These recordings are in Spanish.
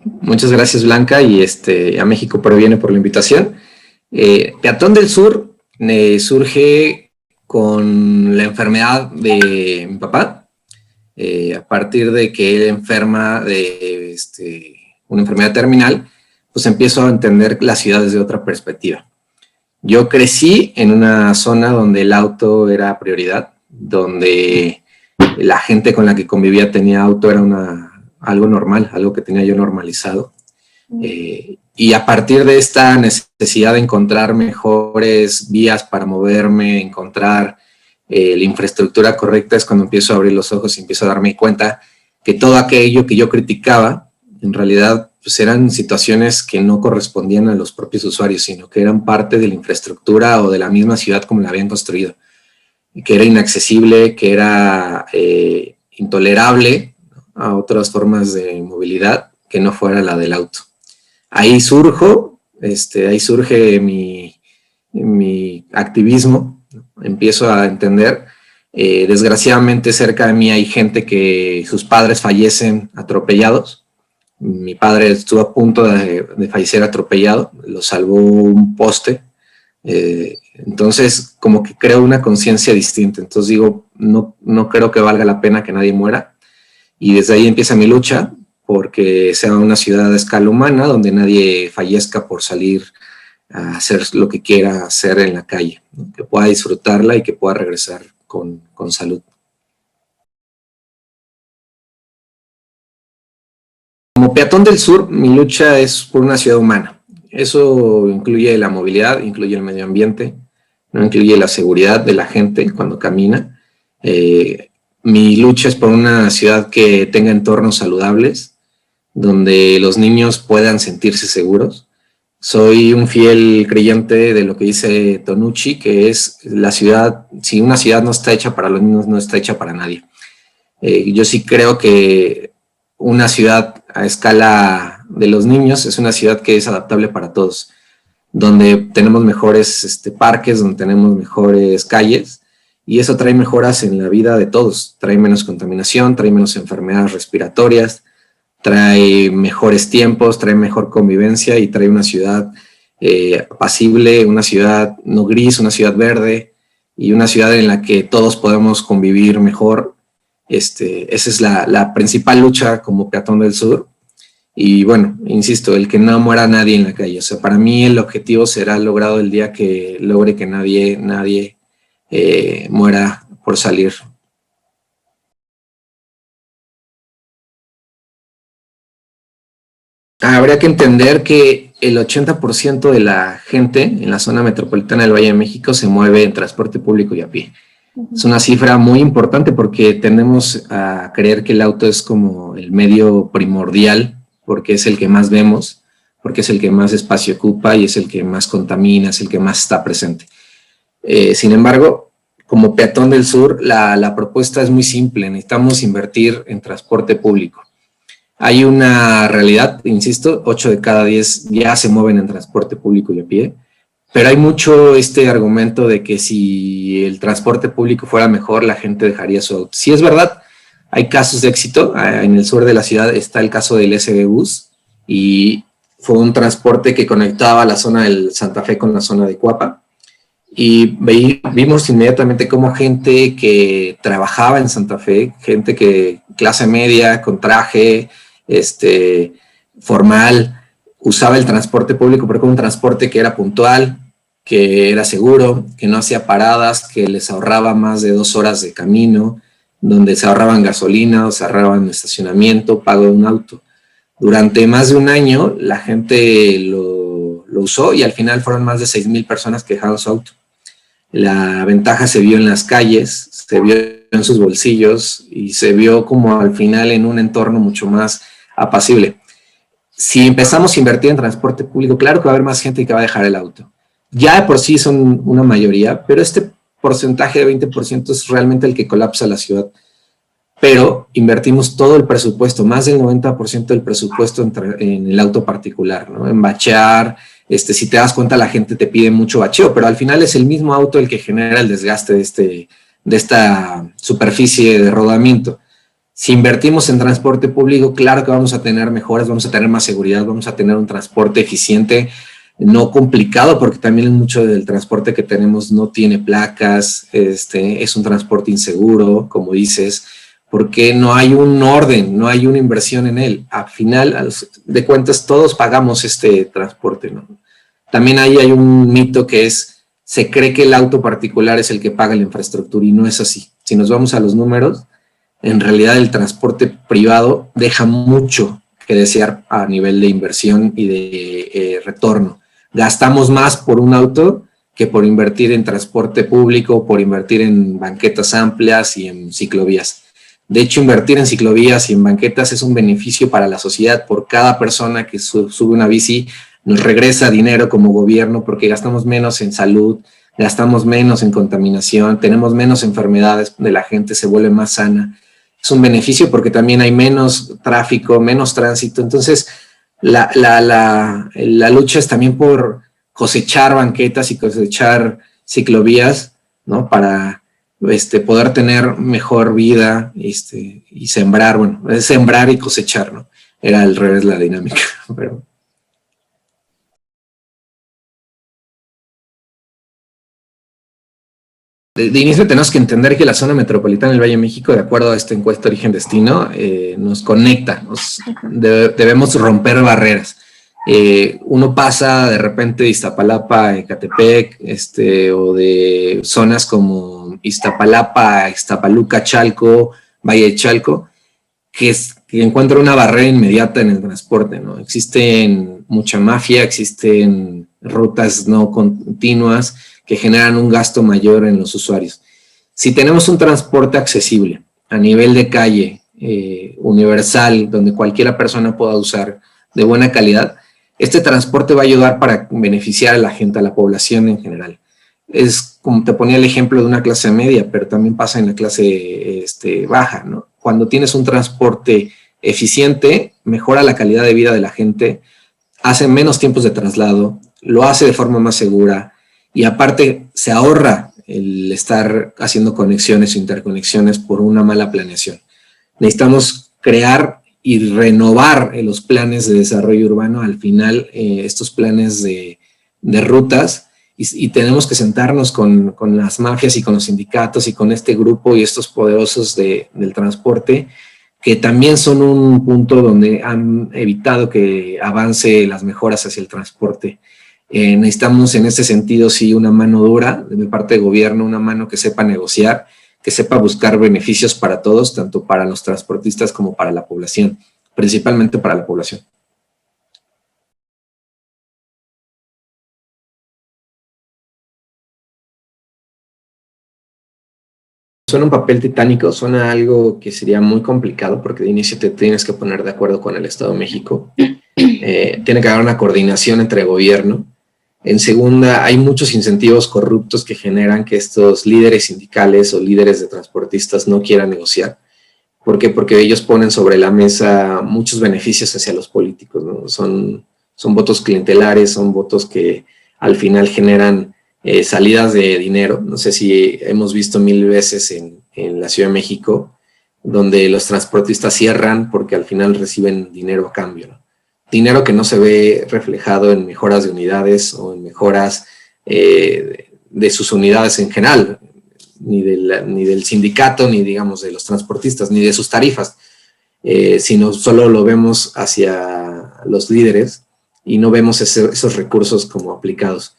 Muchas gracias, Blanca, y a México Proviene por la invitación. Peatón del Sur surge con la enfermedad de mi papá, a partir de que él enferma de una enfermedad terminal, pues empiezo a entender la ciudad desde otra perspectiva. Yo crecí en una zona donde el auto era prioridad, donde la gente con la que convivía tenía auto, era algo normal, algo que tenía yo normalizado. Y a partir de esta necesidad de encontrar mejores vías para moverme, encontrar la infraestructura correcta, es cuando empiezo a abrir los ojos y empiezo a darme cuenta que todo aquello que yo criticaba, en realidad pues eran situaciones que no correspondían a los propios usuarios, sino que eran parte de la infraestructura o de la misma ciudad como la habían construido, que era inaccesible, que era intolerable a otras formas de movilidad que no fuera la del auto. Ahí surge mi activismo, empiezo a entender. Desgraciadamente cerca de mí hay gente que sus padres fallecen atropellados. Mi padre estuvo a punto de fallecer atropellado, lo salvó un poste. Entonces como que creo una conciencia distinta. Entonces digo, no creo que valga la pena que nadie muera, y desde ahí empieza mi lucha porque sea una ciudad a escala humana donde nadie fallezca por salir a hacer lo que quiera hacer en la calle, ¿no? Que pueda disfrutarla y que pueda regresar con salud. Como peatón del sur, mi lucha es por una ciudad humana. Eso incluye la movilidad, incluye el medio ambiente, no incluye la seguridad de la gente cuando camina. Mi lucha es por una ciudad que tenga entornos saludables, donde los niños puedan sentirse seguros. Soy un fiel creyente de lo que dice Tonucci, que es la ciudad, si una ciudad no está hecha para los niños, no está hecha para nadie. Yo sí creo que una ciudad a escala de los niños es una ciudad que es adaptable para todos, donde tenemos mejores parques, donde tenemos mejores calles, y eso trae mejoras en la vida de todos. Trae menos contaminación, trae menos enfermedades respiratorias, trae mejores tiempos, trae mejor convivencia y trae una ciudad apacible, una ciudad no gris, una ciudad verde y una ciudad en la que todos podemos convivir mejor. Esa es la principal lucha como peatón del sur. Y bueno, insisto, el que no muera nadie en la calle. O sea, para mí el objetivo será logrado el día que logre que nadie muera por salir. Habría que entender que el 80% de la gente en la zona metropolitana del Valle de México se mueve en transporte público y a pie. Es una cifra muy importante porque tendemos a creer que el auto es como el medio primordial, porque es el que más vemos, porque es el que más espacio ocupa y es el que más contamina, es el que más está presente. Sin embargo, como peatón del sur, la propuesta es muy simple. Necesitamos invertir en transporte público. Hay una realidad, insisto, 8 de cada 10 ya se mueven en transporte público y a pie, pero hay mucho argumento de que si el transporte público fuera mejor, la gente dejaría su auto. Sí es verdad, hay casos de éxito. En el sur de la ciudad está el caso del SB Bus, y fue un transporte que conectaba la zona del Santa Fe con la zona de Cuapa, y vimos inmediatamente cómo gente que trabajaba en Santa Fe, gente que clase media, con traje, formal, usaba el transporte público porque era un transporte que era puntual, que era seguro, que no hacía paradas, que les ahorraba más de 2 horas de camino, donde se ahorraban gasolina, o se ahorraban estacionamiento, pago de un auto. Durante más de un año la gente lo usó y al final fueron más de 6,000 personas que dejaron su auto. La ventaja se vio en las calles, se vio en sus bolsillos y se vio como al final en un entorno mucho más apacible. Si empezamos a invertir en transporte público, claro que va a haber más gente que va a dejar el auto. Ya de por sí son una mayoría, pero este porcentaje de 20% es realmente el que colapsa la ciudad. Pero invertimos todo el presupuesto, más del 90% del presupuesto en el auto particular, ¿no? En bachear. Si te das cuenta, la gente te pide mucho bacheo, pero al final es el mismo auto el que genera el desgaste de esta superficie de rodamiento. Si invertimos en transporte público, claro que vamos a tener mejoras, vamos a tener más seguridad, vamos a tener un transporte eficiente, no complicado, porque también mucho del transporte que tenemos no tiene placas, es un transporte inseguro, como dices, porque no hay un orden, no hay una inversión en él. Al final de cuentas, todos pagamos este transporte, ¿no? También ahí hay un mito que se cree que el auto particular es el que paga la infraestructura, y no es así. Si nos vamos a los números, en realidad el transporte privado deja mucho que desear a nivel de inversión y de retorno. Gastamos más por un auto que por invertir en transporte público, por invertir en banquetas amplias y en ciclovías. De hecho, invertir en ciclovías y en banquetas es un beneficio para la sociedad. Por cada persona que sube una bici, nos regresa dinero como gobierno, porque gastamos menos en salud, gastamos menos en contaminación, tenemos menos enfermedades, de la gente se vuelve más sana. Es un beneficio porque también hay menos tráfico, menos tránsito. Entonces, la lucha es también por cosechar banquetas y cosechar ciclovías, ¿no? Para poder tener mejor vida y sembrar, bueno, es sembrar y cosechar, ¿no? Era al revés la dinámica, pero... De inicio tenemos que entender que la zona metropolitana del Valle de México, de acuerdo a esta encuesta Origen-Destino, nos conecta, debemos romper barreras. Uno pasa de repente de Iztapalapa a Ecatepec, o de zonas como Iztapalapa, Iztapaluca, Chalco, Valle de Chalco, que encuentra una barrera inmediata en el transporte, ¿no? Existen mucha mafia, existen rutas no continuas que generan un gasto mayor en los usuarios. Si tenemos un transporte accesible a nivel de calle, universal, donde cualquiera persona pueda usar, de buena calidad, este transporte va a ayudar para beneficiar a la gente, a la población en general. Es como te ponía el ejemplo de una clase media, pero también pasa en la clase baja, ¿no? Cuando tienes un transporte eficiente, mejora la calidad de vida de la gente, hace menos tiempos de traslado, lo hace de forma más segura, y aparte se ahorra el estar haciendo conexiones o interconexiones por una mala planeación. Necesitamos crear y renovar los planes de desarrollo urbano, al final estos planes de rutas, y tenemos que sentarnos con las mafias y con los sindicatos y con este grupo y estos poderosos del transporte, que también son un punto donde han evitado que avance las mejoras hacia el transporte. Necesitamos en este sentido sí una mano dura de parte del gobierno, una mano que sepa negociar, que sepa buscar beneficios para todos, tanto para los transportistas como para la población, principalmente para la población. Suena un papel titánico, suena algo que sería muy complicado porque de inicio te tienes que poner de acuerdo con el Estado de México. Tiene que haber una coordinación entre gobierno. En segunda, hay muchos incentivos corruptos que generan que estos líderes sindicales o líderes de transportistas no quieran negociar. ¿Por qué? Porque ellos ponen sobre la mesa muchos beneficios hacia los políticos, ¿no? Son votos clientelares, son votos que al final generan salidas de dinero. No sé si hemos visto 1000 veces en la Ciudad de México, donde los transportistas cierran porque al final reciben dinero a cambio, ¿no? Dinero que no se ve reflejado en mejoras de unidades o en mejoras de sus unidades en general, ni del sindicato, ni digamos de los transportistas, ni de sus tarifas, sino solo lo vemos hacia los líderes y no vemos esos recursos como aplicados.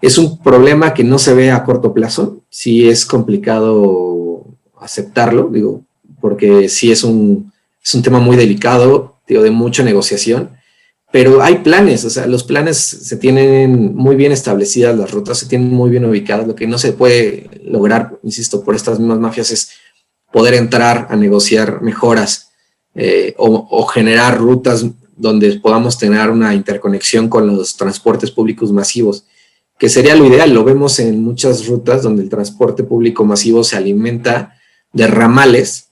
Es un problema que no se ve a corto plazo, sí es complicado aceptarlo, digo, porque sí es un tema muy delicado, digo, de mucha negociación, pero hay planes, o sea, los planes se tienen muy bien establecidas, las rutas se tienen muy bien ubicadas. Lo que no se puede lograr, insisto, por estas mismas mafias es poder entrar a negociar mejoras o generar rutas donde podamos tener una interconexión con los transportes públicos masivos, que sería lo ideal. Lo vemos en muchas rutas donde el transporte público masivo se alimenta de ramales,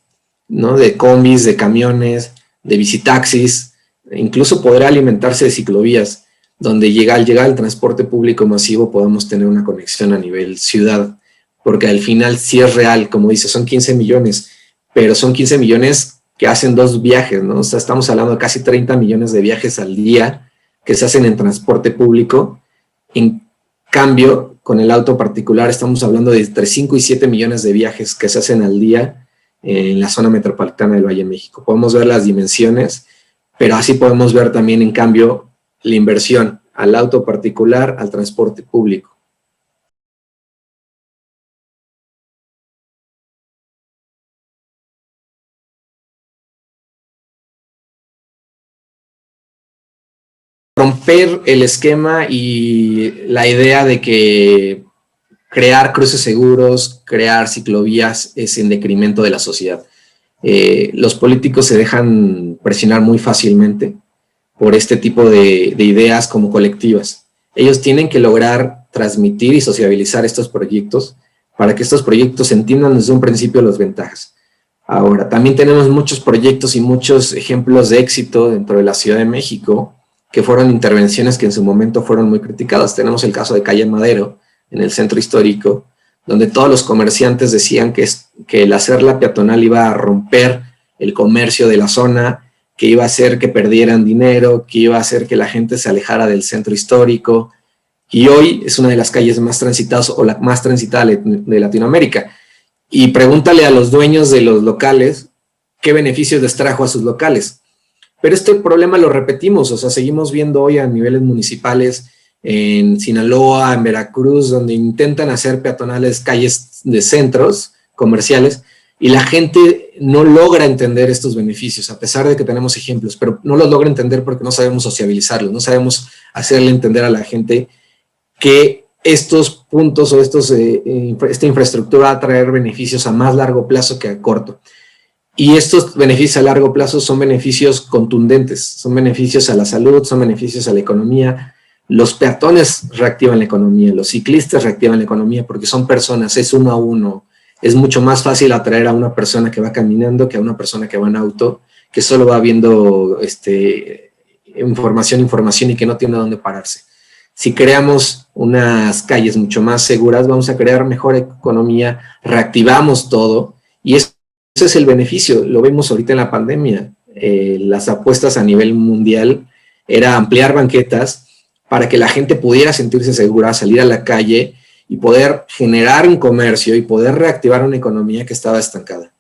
¿no? De combis, de camiones, de bicitaxis, incluso podrá alimentarse de ciclovías, donde al llegar al transporte público masivo podamos tener una conexión a nivel ciudad, porque al final sí es real, como dice, son 15 millones, pero son 15 millones que hacen 2 viajes, ¿no? O sea, estamos hablando de casi 30 millones de viajes al día que se hacen en transporte público. En cambio, con el auto particular estamos hablando de entre 5 y 7 millones de viajes que se hacen al día en la zona metropolitana del Valle de México. Podemos ver las dimensiones, pero así podemos ver también, en cambio, la inversión al auto particular, al transporte público. Romper el esquema y la idea de que crear cruces seguros, crear ciclovías es en detrimento de la sociedad. Los políticos se dejan presionar muy fácilmente por este tipo de ideas como colectivas. Ellos tienen que lograr transmitir y sociabilizar estos proyectos para que estos proyectos entiendan desde un principio las ventajas. Ahora, también tenemos muchos proyectos y muchos ejemplos de éxito dentro de la Ciudad de México, que fueron intervenciones que en su momento fueron muy criticadas. Tenemos el caso de Calle Madero, en el centro histórico, donde todos los comerciantes decían que el hacerla peatonal iba a romper el comercio de la zona, que iba a hacer que perdieran dinero, que iba a hacer que la gente se alejara del centro histórico, y hoy es una de las calles más transitadas o la más transitada de Latinoamérica. Y pregúntale a los dueños de los locales qué beneficios les trajo a sus locales. Pero este problema lo repetimos, o sea, seguimos viendo hoy a niveles municipales en Sinaloa, en Veracruz, donde intentan hacer peatonales calles de centros comerciales y la gente no logra entender estos beneficios, a pesar de que tenemos ejemplos, pero no los logra entender porque no sabemos sociabilizarlos, no sabemos hacerle entender a la gente que estos puntos o esta infraestructura va a traer beneficios a más largo plazo que a corto. Y estos beneficios a largo plazo son beneficios contundentes, son beneficios a la salud, son beneficios a la economía. Los peatones reactivan la economía, los ciclistas reactivan la economía porque son personas, es uno a uno. Es mucho más fácil atraer a una persona que va caminando que a una persona que va en auto, que solo va viendo información y que no tiene dónde pararse. Si creamos unas calles mucho más seguras, vamos a crear mejor economía, reactivamos todo y ese es el beneficio. Lo vemos ahorita en la pandemia. Las apuestas a nivel mundial era ampliar banquetas para que la gente pudiera sentirse segura, salir a la calle y poder generar un comercio y poder reactivar una economía que estaba estancada.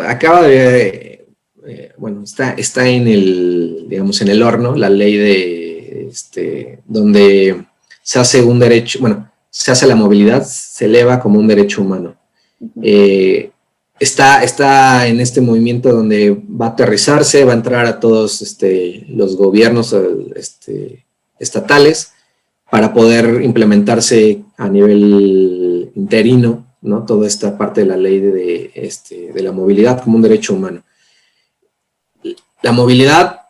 Acaba de, bueno, está en el, digamos, en el horno la ley de, donde se hace un derecho, bueno, se hace la movilidad, se eleva como un derecho humano. Está en este movimiento donde va a aterrizarse, va a entrar a todos los gobiernos estatales para poder implementarse a nivel interino, ¿no? Toda esta parte de la ley de la movilidad como un derecho humano. La movilidad,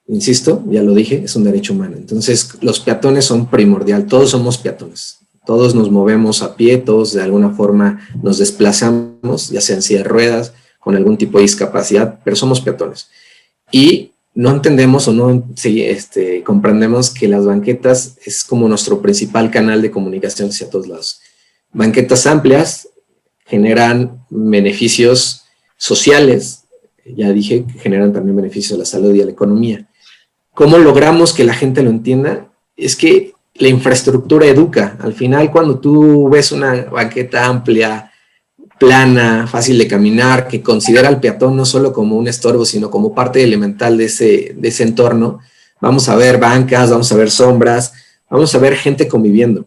insisto, ya lo dije, es un derecho humano. Entonces, los peatones son primordial, todos somos peatones. Todos nos movemos a pie, todos de alguna forma nos desplazamos, ya sea en silla de ruedas, con algún tipo de discapacidad, pero somos peatones. Y no entendemos o no comprendemos que las banquetas es como nuestro principal canal de comunicación hacia todos lados. Banquetas amplias generan beneficios sociales, ya dije que generan también beneficios a la salud y a la economía. ¿Cómo logramos que la gente lo entienda? Es que la infraestructura educa. Al final, cuando tú ves una banqueta amplia, plana, fácil de caminar, que considera al peatón no solo como un estorbo, sino como parte elemental de ese entorno, vamos a ver bancas, vamos a ver sombras, vamos a ver gente conviviendo.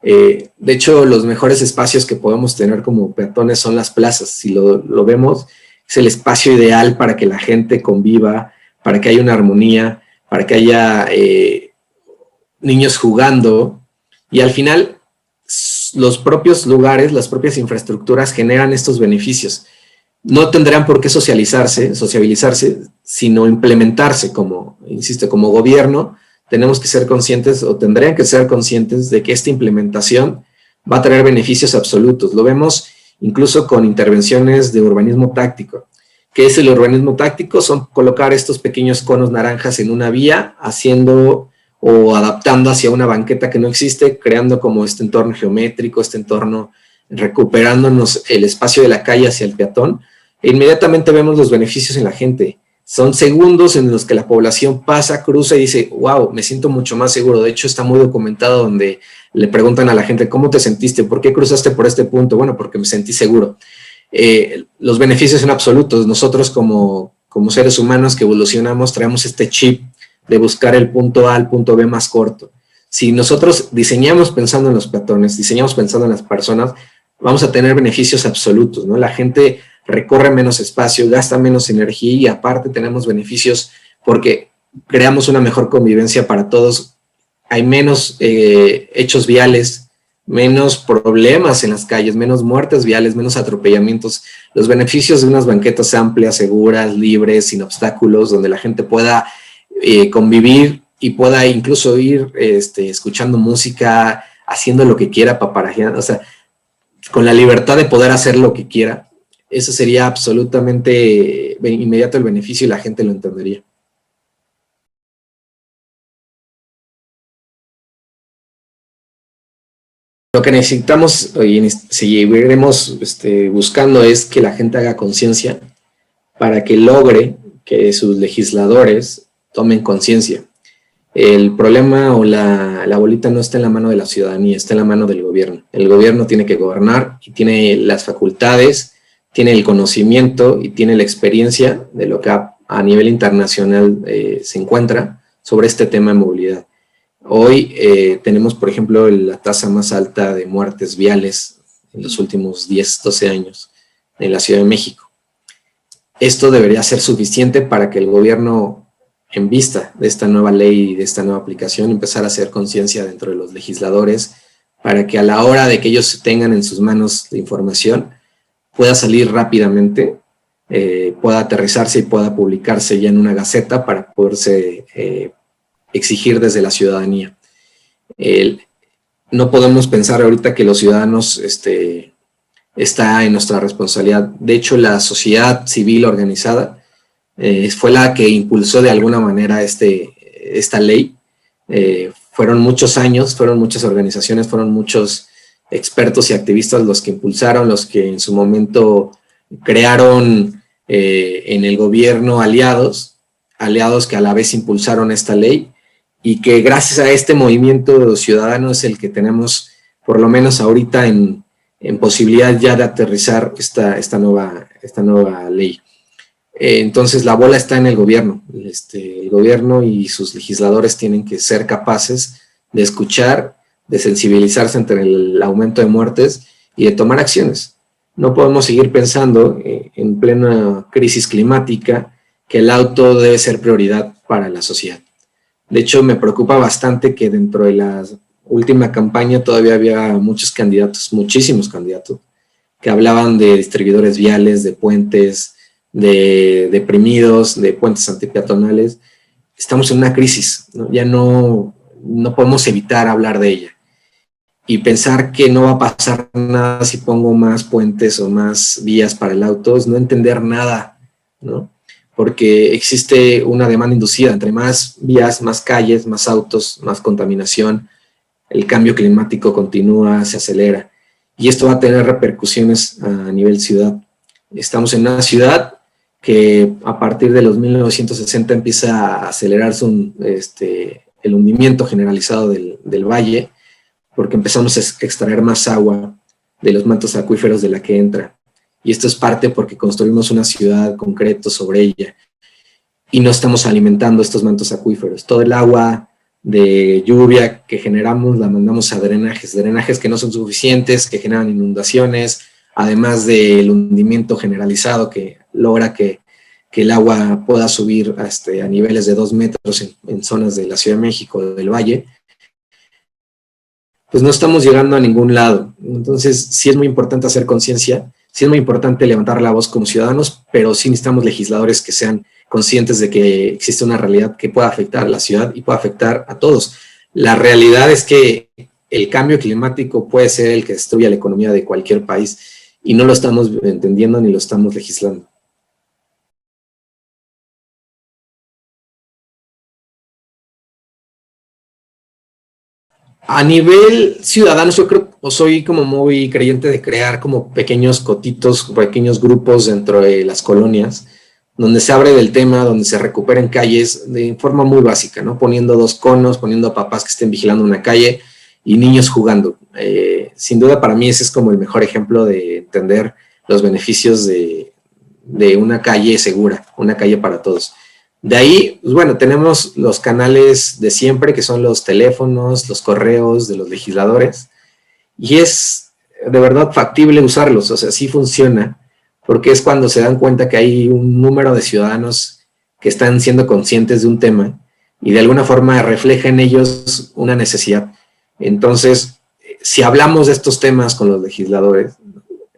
De hecho, los mejores espacios que podemos tener como peatones son las plazas. Si lo vemos, es el espacio ideal para que la gente conviva, para que haya una armonía, para que haya niños jugando, y al final los propios lugares, las propias infraestructuras generan estos beneficios. No tendrán por qué sociabilizarse, sino implementarse como, insisto, como gobierno. Tenemos que ser conscientes, o tendrían que ser conscientes, de que esta implementación va a traer beneficios absolutos. Lo vemos incluso con intervenciones de urbanismo táctico. ¿Qué es el urbanismo táctico? Son colocar estos pequeños conos naranjas en una vía, haciendo o adaptando hacia una banqueta que no existe, creando como este entorno geométrico, este entorno recuperándonos el espacio de la calle hacia el peatón, e inmediatamente vemos los beneficios en la gente. Son segundos en los que la población pasa, cruza y dice, wow, me siento mucho más seguro. De hecho, está muy documentado donde le preguntan a la gente, ¿cómo te sentiste? ¿Por qué cruzaste por este punto? Bueno, porque me sentí seguro. Los beneficios son absolutos. Nosotros como seres humanos que evolucionamos traemos este chip de buscar el punto A al punto B más corto. Si nosotros diseñamos pensando en los peatones, diseñamos pensando en las personas, vamos a tener beneficios absolutos, ¿no? La gente recorre menos espacio, gasta menos energía y aparte tenemos beneficios porque creamos una mejor convivencia para todos. Hay menos hechos viales, menos problemas en las calles, menos muertes viales, menos atropellamientos. Los beneficios de unas banquetas amplias, seguras, libres, sin obstáculos, donde la gente pueda convivir y pueda incluso ir escuchando música, haciendo lo que quiera, paparajeando, o sea, con la libertad de poder hacer lo que quiera. Eso sería absolutamente inmediato el beneficio y la gente lo entendería. Lo que necesitamos y seguiremos buscando es que la gente haga conciencia para que logre que sus legisladores tomen conciencia. El problema o la bolita no está en la mano de la ciudadanía, está en la mano del gobierno. El gobierno tiene que gobernar y tiene las facultades, tiene el conocimiento y tiene la experiencia de lo que a nivel internacional se encuentra sobre este tema de movilidad. Hoy tenemos, por ejemplo, la tasa más alta de muertes viales en los últimos 10, 12 años en la Ciudad de México. Esto debería ser suficiente para que el gobierno, en vista de esta nueva ley y de esta nueva aplicación, empezar a hacer conciencia dentro de los legisladores para que a la hora de que ellos tengan en sus manos la información pueda salir rápidamente, pueda aterrizarse y pueda publicarse ya en una gaceta para poderse exigir desde la ciudadanía. No podemos pensar ahorita que los ciudadanos está en nuestra responsabilidad. De hecho, la sociedad civil organizada fue la que impulsó de alguna manera esta ley. Fueron muchos años, fueron muchas organizaciones, fueron muchos expertos y activistas los que impulsaron, los que en su momento crearon en el gobierno aliados que a la vez impulsaron esta ley y que gracias a este movimiento ciudadano es el que tenemos, por lo menos ahorita, en posibilidad ya de aterrizar esta nueva ley. Entonces la bola está en el gobierno. El gobierno y sus legisladores tienen que ser capaces de escuchar, de sensibilizarse ante el aumento de muertes y de tomar acciones. No podemos seguir pensando en plena crisis climática que el auto debe ser prioridad para la sociedad. De hecho, me preocupa bastante que dentro de la última campaña todavía había muchos candidatos, muchísimos candidatos, que hablaban de distribuidores viales, de puentes, de deprimidos, de puentes antipeatonales. Estamos en una crisis, ¿no? Ya no podemos evitar hablar de ella. Y pensar que no va a pasar nada si pongo más puentes o más vías para el auto es no entender nada, ¿no? Porque existe una demanda inducida. Entre más vías, más calles, más autos, más contaminación, el cambio climático continúa, se acelera. Y esto va a tener repercusiones a nivel ciudad. Estamos en una ciudad que a partir de los 1960 empieza a acelerarse el hundimiento generalizado del valle, porque empezamos a extraer más agua de los mantos acuíferos de la que entra. Y esto es parte porque construimos una ciudad concreto sobre ella y no estamos alimentando estos mantos acuíferos. Todo el agua de lluvia que generamos la mandamos a drenajes que no son suficientes, que generan inundaciones, además del hundimiento generalizado que logra que el agua pueda subir a niveles de 2 metros en zonas de la Ciudad de México, del Valle, pues no estamos llegando a ningún lado. Entonces, sí es muy importante hacer conciencia, sí es muy importante levantar la voz como ciudadanos, pero sí necesitamos legisladores que sean conscientes de que existe una realidad que pueda afectar a la ciudad y pueda afectar a todos. La realidad es que el cambio climático puede ser el que destruya la economía de cualquier país y no lo estamos entendiendo ni lo estamos legislando. A nivel ciudadano, yo creo, o soy como muy creyente de crear como pequeños cotitos, pequeños grupos dentro de las colonias, donde se abre del tema, donde se recuperen calles de forma muy básica, ¿no? Poniendo 2 conos, poniendo a papás que estén vigilando una calle y niños jugando. Sin duda para mí ese es como el mejor ejemplo de entender los beneficios de una calle segura, una calle para todos. De ahí, pues bueno, tenemos los canales de siempre, que son los teléfonos, los correos de los legisladores, y es de verdad factible usarlos, o sea, sí funciona, porque es cuando se dan cuenta que hay un número de ciudadanos que están siendo conscientes de un tema y de alguna forma refleja en ellos una necesidad. Entonces, si hablamos de estos temas con los legisladores,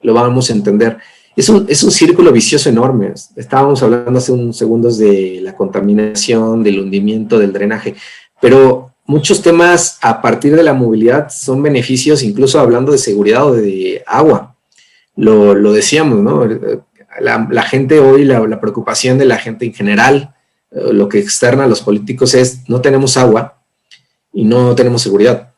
lo vamos a entender. Es un círculo vicioso enorme. Estábamos hablando hace unos segundos de la contaminación, del hundimiento, del drenaje, pero muchos temas a partir de la movilidad son beneficios, incluso hablando de seguridad o de agua. Lo decíamos, ¿no? La gente hoy, la preocupación de la gente en general, lo que externa a los políticos es no tenemos agua y no tenemos seguridad.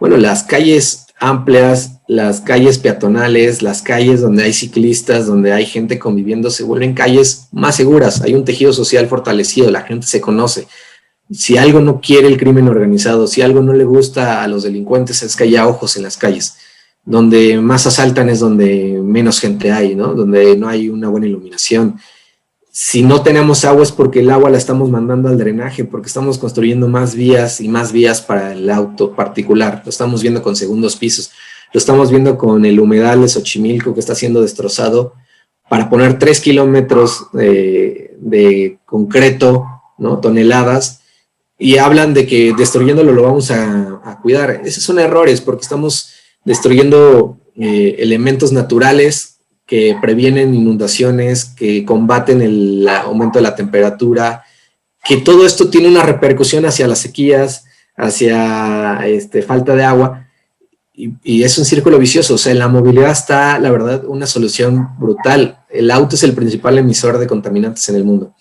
Bueno, las calles amplias, las calles peatonales, las calles donde hay ciclistas, donde hay gente conviviendo, se vuelven calles más seguras, hay un tejido social fortalecido, la gente se conoce. Si algo no quiere el crimen organizado, si algo no le gusta a los delincuentes, es que haya ojos en las calles. Donde más asaltan es donde menos gente hay, ¿no? Donde no hay una buena iluminación. Si no tenemos agua es porque el agua la estamos mandando al drenaje, porque estamos construyendo más vías y más vías para el auto particular. Lo estamos viendo con segundos pisos. Lo estamos viendo con el humedal de Xochimilco que está siendo destrozado para poner 3 kilómetros de concreto, ¿no? Toneladas, y hablan de que destruyéndolo lo vamos a cuidar. Esos son errores porque estamos destruyendo elementos naturales que previenen inundaciones, que combaten el aumento de la temperatura, que todo esto tiene una repercusión hacia las sequías, hacia falta de agua, y es un círculo vicioso. O sea, en la movilidad está, la verdad, una solución brutal. El auto es el principal emisor de contaminantes en el mundo.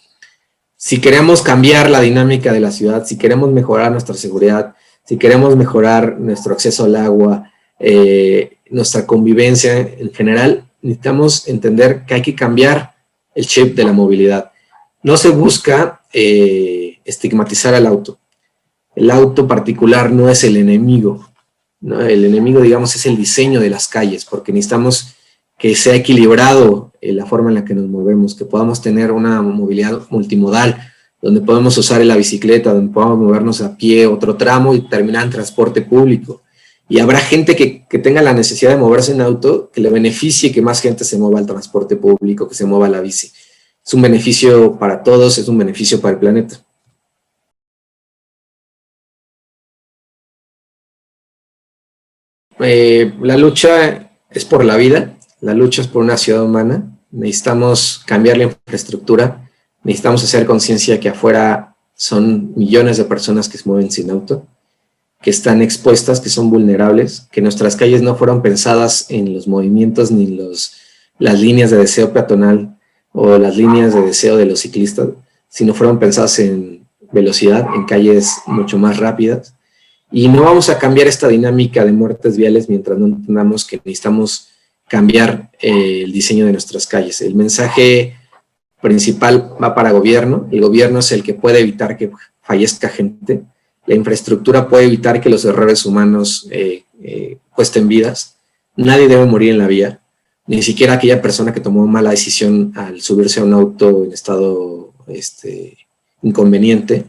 Si queremos cambiar la dinámica de la ciudad, si queremos mejorar nuestra seguridad, si queremos mejorar nuestro acceso al agua, nuestra convivencia en general, necesitamos entender que hay que cambiar el chip de la movilidad. No se busca estigmatizar al auto. El auto particular no es el enemigo, ¿no? El enemigo, digamos, es el diseño de las calles, porque necesitamos que sea equilibrado la forma en la que nos movemos, que podamos tener una movilidad multimodal, donde podemos usar la bicicleta, donde podamos movernos a pie otro tramo y terminar en transporte público. Y habrá gente que tenga la necesidad de moverse en auto, que le beneficie que más gente se mueva al transporte público, que se mueva a la bici. Es un beneficio para todos, es un beneficio para el planeta. La lucha es por la vida, la lucha es por una ciudad humana. Necesitamos cambiar la infraestructura, necesitamos hacer conciencia que afuera son millones de personas que se mueven sin auto, que están expuestas, que son vulnerables, que nuestras calles no fueron pensadas en los movimientos ni las líneas de deseo peatonal o las líneas de deseo de los ciclistas, sino fueron pensadas en velocidad, en calles mucho más rápidas. Y no vamos a cambiar esta dinámica de muertes viales mientras no entendamos que necesitamos cambiar el diseño de nuestras calles. El mensaje principal va para gobierno. El gobierno es el que puede evitar que fallezca gente. La infraestructura puede evitar que los errores humanos cuesten vidas. Nadie debe morir en la vía, ni siquiera aquella persona que tomó mala decisión al subirse a un auto en estado inconveniente.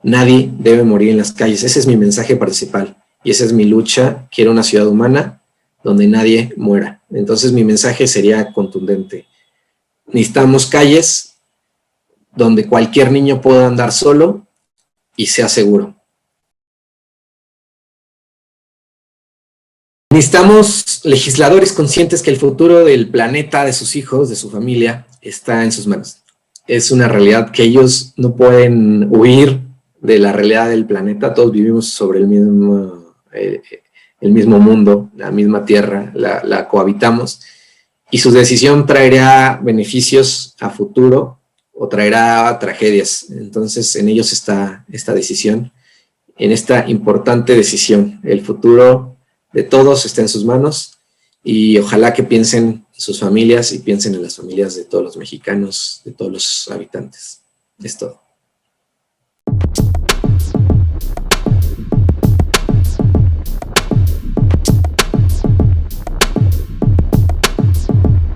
Nadie debe morir en las calles. Ese es mi mensaje principal y esa es mi lucha. Quiero una ciudad humana donde nadie muera. Entonces mi mensaje sería contundente. Necesitamos calles donde cualquier niño pueda andar solo y sea seguro. Necesitamos legisladores conscientes que el futuro del planeta, de sus hijos, de su familia, está en sus manos. Es una realidad que ellos no pueden huir de la realidad del planeta. Todos vivimos sobre el mismo mundo, la misma tierra, la cohabitamos, y su decisión traerá beneficios a futuro o traerá tragedias. Entonces en ellos está esta decisión, en esta importante decisión. El futuro de todos está en sus manos y ojalá que piensen en sus familias y piensen en las familias de todos los mexicanos, de todos los habitantes. Es todo.